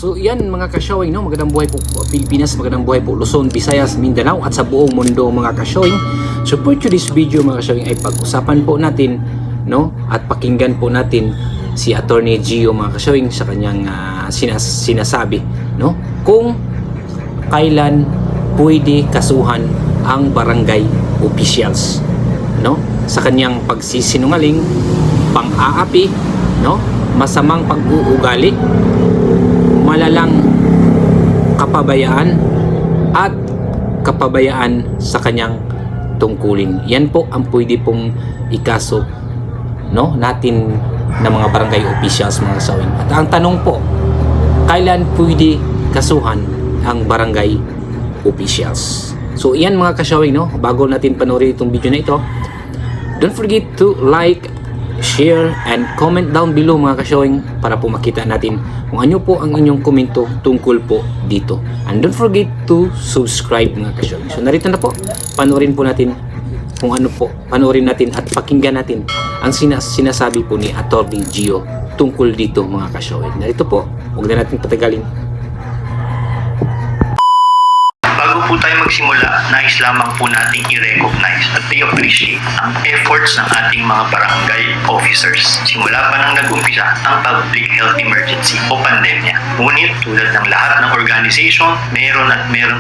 So yan mga ka-showing, no? Magandang buhay po Pilipinas, magandang buhay po Luzon, Visayas, Mindanao at sa buong mundo mga ka-showing. So for today's video mga ka-showing ay pag-usapan po natin, no? At pakinggan po natin si Attorney Gio mga ka-showing sa kanyang sinasabi, no? Kung kailan pwede kasuhan ang barangay officials, no? Sa kanyang pagsisinungaling, pang-aapi, no? Masamang pag-uugali, malalang kapabayaan at kapabayaan sa kanyang tungkulin. Yan po ang pwede pong ikaso, no, natin ng mga barangay officials mga kasawin. At ang tanong po, kailan pwede kasuhan ang barangay officials? So iyan mga kasawin, no, bago natin panoorin itong video na ito, don't forget to like, share, and comment down below mga ka-showing para po makita natin kung ano po ang inyong komento tungkol po dito. And don't forget to subscribe mga ka-showing. So narito na po, panoorin po natin kung ano po, panoorin natin at pakinggan natin ang sinasabi po ni Attorney Gio tungkol dito mga ka-showing. Narito po, huwag na natin patagalin. Bago po tayo magsimula, nais lamang po nating i-recognize at i-appreciate ang efforts ng ating mga barangay officers. Simula pa nang nag-umpisa ang public health emergency o pandemya. Ngunit tulad ng lahat ng organization, meron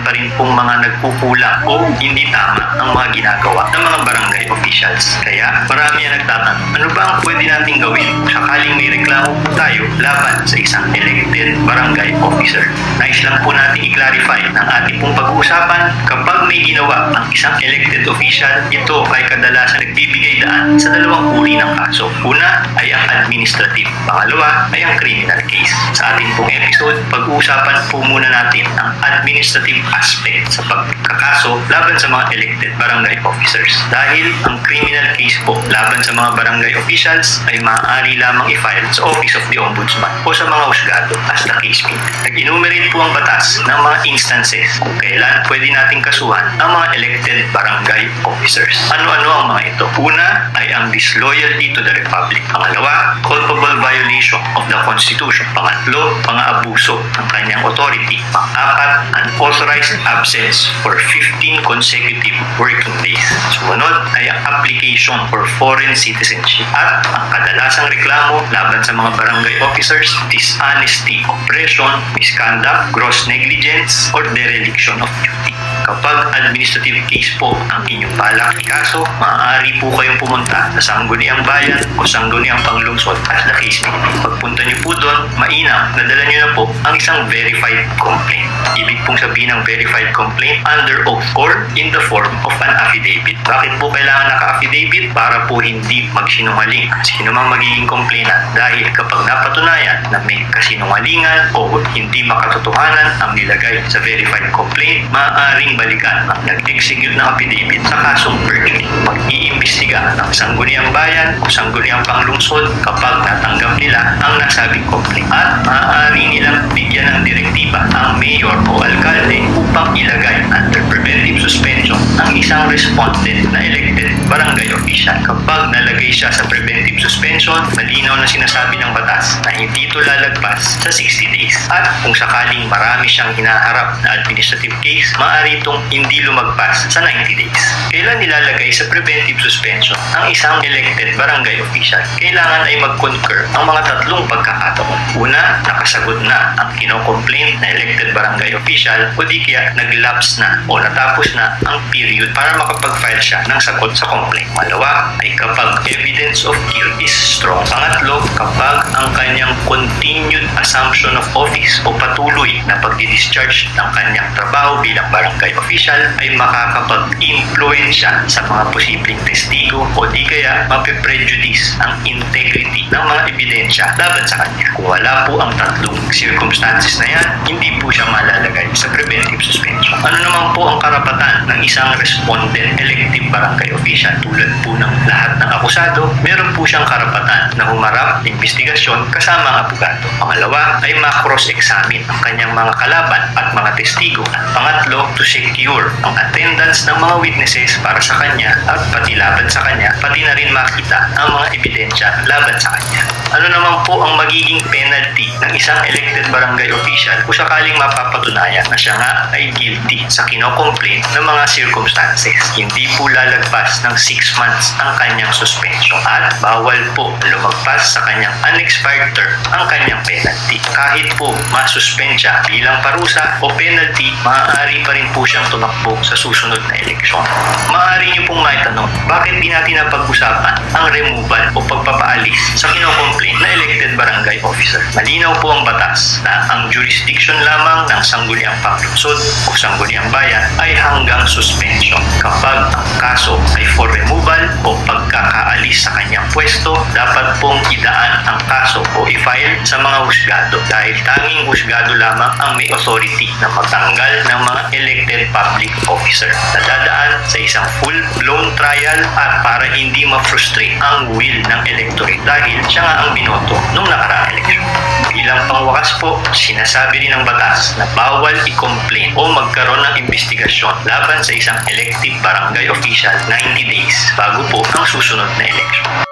pa rin pong mga nagkukulang o hindi tama ang mga ginagawa ng mga barangay officials. Kaya marami ang nagtatanong, ano ba ang pwede nating gawin sakaling may reklamo po tayo laban sa isang elected barangay officer? Nais lang po natin i-clarify ng ating pong pag-uusapan, kapag may ginawa ang isang elected official, ito ay kadalasan nagbibigay daan sa dalawang uri ng kaso. Una ay ang administrative, pangalawa ay ang criminal case. Sa ating pong episode, pag-uusapan po muna natin ang administrative aspect sa pagkakaso laban sa mga elected barangay officers. Dahil ang criminal case po laban sa mga barangay officials ay maaari lamang i-file sa Office of the Ombudsman o sa mga husgado as the case may be. Nag-enumerate po ang batas ng mga instances kung kailan pwede nating kasuhan ang mga elected barangay officers. Ano-ano ang mga ito? Una ay ang disloyalty to the Republic. Pangalawa, culpable violation of the Constitution. Pangatlo, pang-abuso ng kanyang authority. Pang-apat, unauthorized absence for 15 consecutive working days. Sumunod ay ang application for foreign citizenship. At ang kadalasang reklamo laban sa mga barangay officers, dishonesty, oppression, misconduct, gross negligence, or dereliction of duty. Kapag administrative case po ang inyong balak ikaso, maaari po kayong pumunta sa Sangguniang Bayan o Sangguniang Panglungsod at the case may be. Pagpunta niyo po doon, mainam, nadala niyo na po ang isang verified complaint. Ibig pong sabihin ng verified complaint under oath or in the form of an affidavit. Bakit po kailangan naka-affidavit? Para po hindi magsinungaling sino mang magiging complainant, dahil kapag napatunayan na may kasinungalingan o hindi makatotohanan ang nilagay sa verified complaint, maaaring balikan ang nag-execute ng affidavit sa kasong perjury. Mag-iimbestiga ng Sangguniang Bayan o Sangguniang Panglungsod kapag natanggap nila ang nasabing complaint. At maaari nilang bigyan ng direktiba ang mayor o alkalde upang ilagay under preventive suspension ang isang respondent na elected barangay official. Kapag nalagay siya sa preventive suspension, malinaw na sinasabi ng batas na hindi ito lalagpas sa 60 days. At kung sakaling marami siyang hinaharap na administrative case, maaari itong hindi lumagpas sa 90 days. Kailan nilalagay sa preventive suspension ang isang elected barangay official? Kailangan ay mag-concur ang mga tatlong pagkakataon. Una, nakasagot na ang kino-complaint na elected barangay official o di kaya nag-lapse na o natapos na ang period para makapag-file siya ng sagot sa complaint. Malawa ay kapag evidence of guilt is strong. Pangatlo, kapag ang kanyang continued assumption of office o patuloy na pagdi-discharge ng kanyang trabaho bilang barangay official ay makakapag-influensya sa mga posibleng testigo o di kaya mapiprejudice ang integrity ng mga ebidensya laban sa kanya. Kung wala po ang tatlong circumstances na yan, hindi po siya malalagay sa preventive suspension. Ano naman po ang karapatan ng isang respondent elective barangay official? Tulad po ng lahat ng akusado, meron po siyang karapatan karapatan na humarap ng investigasyon kasama ang abogado. Pangalawa ay ma-cross-examine ang kanyang mga kalaban at mga testigo. At pangatlo, to secure ang attendance ng mga witnesses para sa kanya at pati laban sa kanya, pati na rin makita ang mga ebidensya laban sa kanya. Ano naman po ang magiging penalty ng isang elected barangay official kung sakaling mapapatunayan na siya nga ay guilty sa kinocomplain ng mga circumstances? Hindi po lalagpas ng 6 months ang kanyang suspension at bawal po lumagpas sa kanyang unexpired term ang kanyang penalty. Kahit po masuspend siya bilang parusa o penalty, maaari pa rin po siyang tumakbo sa susunod na eleksyon. Maaari niyo pong maitanong, bakit di natin napag-usapan ang removal o pagpapaalis sa kinocomplain na elected barangay officer? Malinaw po ang batas na ang jurisdiction lamang ng sangguniang panglungsod o sangguniang bayan ay hanggang suspension. Kapag ang kaso ay for removal o pagkakaalis sa kanyang pwesto, dapat pong idaan ang kaso o i-file sa mga husgado dahil tanging husgado lamang ang may authority na magtanggal ng mga elected public officer na dadaan sa isang full-blown trial at para hindi ma-frustrate ang will ng electorate dahil siya nga ang binoto nung nakaraang eleksyon. Bilang pangwakas po, sinasabi rin ng batas na bawal i-complain o magkaroon ng investigasyon laban sa isang elective barangay official 90 days bago po ang susunod na eleksyon.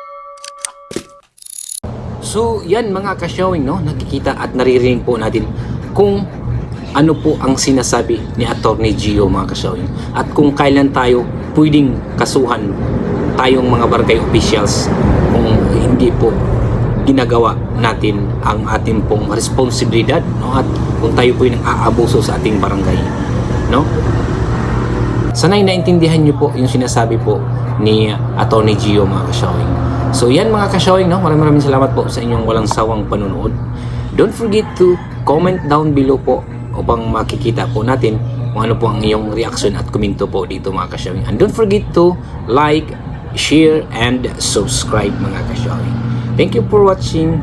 So, yan mga ka-showing, no? Nakikita at naririnig po natin kung ano po ang sinasabi ni Attorney Gio, mga ka-showing. At kung kailan tayo pwedeng kasuhan tayong mga barangay officials kung hindi po ginagawa natin ang ating pong responsibilidad, no? At kung tayo po yung aabuso sa ating barangay, no? Sanay naintindihan nyo po yung sinasabi po ni Attorney Gio, mga ka-showing. So yan mga ka-showing, no? Maraming salamat po sa inyong walang sawang panunood. Don't forget to comment down below po upang makikita po natin kung ano po ang iyong reaction at komento po dito mga ka-showing. And don't forget to like, share, and subscribe mga ka-showing. Thank you for watching.